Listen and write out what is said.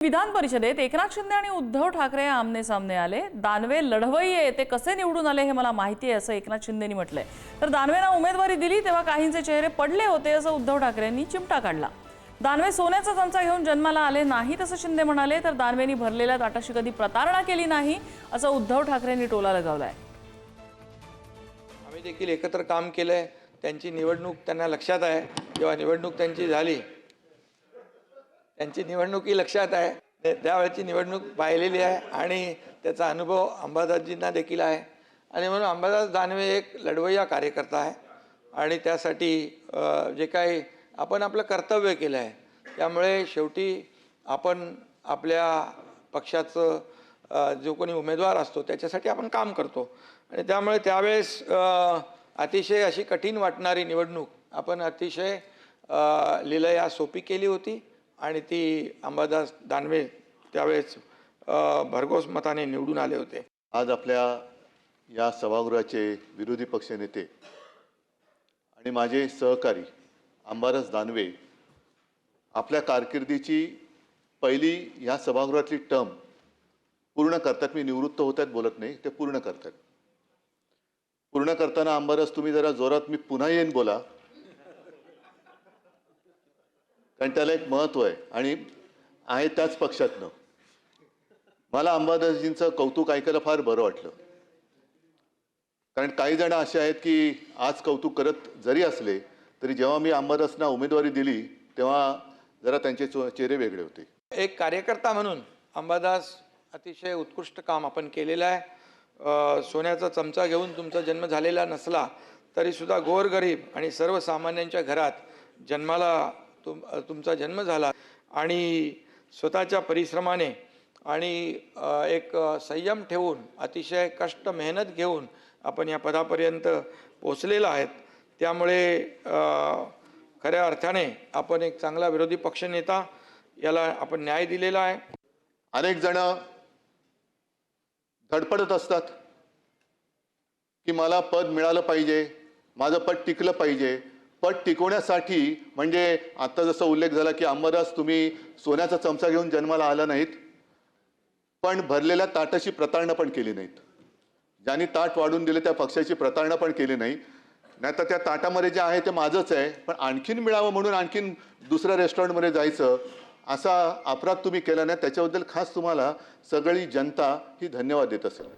विधान परिषदेत एकनाथ शिंदे आणि उद्धव ठाकरे आमने सामने आले। दानवे लढवय्ये ते कसे निवडून आले हे मला माहिती आहे असं एकनाथ शिंदेंनी म्हटलंय। तर दानवेंना उमेदवारी दिली तेव्हा काहींचे चेहरे पडले होते असं उद्धव ठाकरेंनी चिमटा काढला। दानवे सोन्याचा चमचा घेऊन जन्माला आले नाहीत असं शिंदे म्हणाले। तर दानवेंनी भरलेल्या ताटाशी कधी प्रतारणा केली नाही असं उद्धव ठाकरेंनी टोला लगावलाय। आम्ही देखील एकत्र काम केलंय। त्यांची निवडणूक त्यांना लक्षात आहे। जेव्हा निवडणूक त्यांची झाली, त्यांची निवडणुकी लक्षात आहे, त्यावेळची निवडणूक पाहिलेली आहे आणि त्याचा अनुभव अंबादासजींना देखील आहे। आणि म्हणून अंबादास दानवे एक लढवय्या कार्यकर्ता आहे आणि त्यासाठी जे काही आपण आपलं कर्तव्य केलं आहे, त्यामुळे शेवटी आपण आपल्या पक्षाचं जो कोणी उमेदवार असतो त्याच्यासाठी आपण काम करतो। आणि त्यामुळे त्यावेळेस अतिशय अशी कठीण वाटणारी निवडणूक आपण अतिशय लीलया सोपी केली होती आणि ती अंबादास दानवे त्यावेळेस भरघोस मताने निवडून आले होते। आज आपल्या या सभागृहाचे विरोधी पक्षनेते आणि माझे सहकारी अंबादास दानवे आपल्या कारकिर्दीची पहिली या सभागृहातली टर्म पूर्ण करतात। मी निवृत्त होतात बोलत नाही, ते पूर्ण करतात। पूर्ण करताना अंबादास तुम्ही जरा जोरात मी पुन्हा येईन बोला, कारण त्याला एक महत्त्व आहे आणि आहे त्याच पक्षातनं। मला अंबादासजींचं कौतुक ऐकायला फार बरं वाटलं, कारण काही जण असे आहेत की आज कौतुक करत जरी असले तरी जेव्हा मी अंबादासना उमेदवारी दिली तेव्हा जरा त्यांचे चेहरे वेगळे होते। एक कार्यकर्ता म्हणून अंबादास अतिशय उत्कृष्ट काम आपण केलेलं आहे। सोन्याचा चमचा घेऊन तुमचा जन्म झालेला नसला तरी सुद्धा गोरगरीब आणि सर्वसामान्यांच्या घरात जन्माला तुमचा जन्म झाला आणि स्वतःच्या परिश्रमाने आणि एक संयम ठेवून अतिशय कष्ट मेहनत घेऊन आपण या पदापर्यंत पोहोचलेला आहेत। त्यामुळे खऱ्या अर्थाने आपण एक चांगला विरोधी पक्षनेता, याला आपण न्याय दिलेला आहे। अनेक जण धडपडत असतात की मला पद मिळालं पाहिजे, माझं पद टिकलं पाहिजे। पद टिकवण्यासाठी म्हणजे आता जसा उल्लेख झाला की अंबादास तुम्ही सोन्याचा चमचा घेऊन जन्माला आला नाहीत, पण भरलेल्या ताटाची प्रतारणा पण केली नाहीत। ज्यांनी ताट वाढून दिले त्या पक्षाची प्रतारणा पण केली नाही। नाहीतर त्या ताटामध्ये जे आहे ते माझंच आहे, पण आणखीन मिळावं म्हणून आणखीन दुसऱ्या रेस्टॉरंटमध्ये जायचं असा अपराध तुम्ही केला नाही। त्याच्याबद्दल खास तुम्हाला सगळी जनता ही धन्यवाद देत असेल।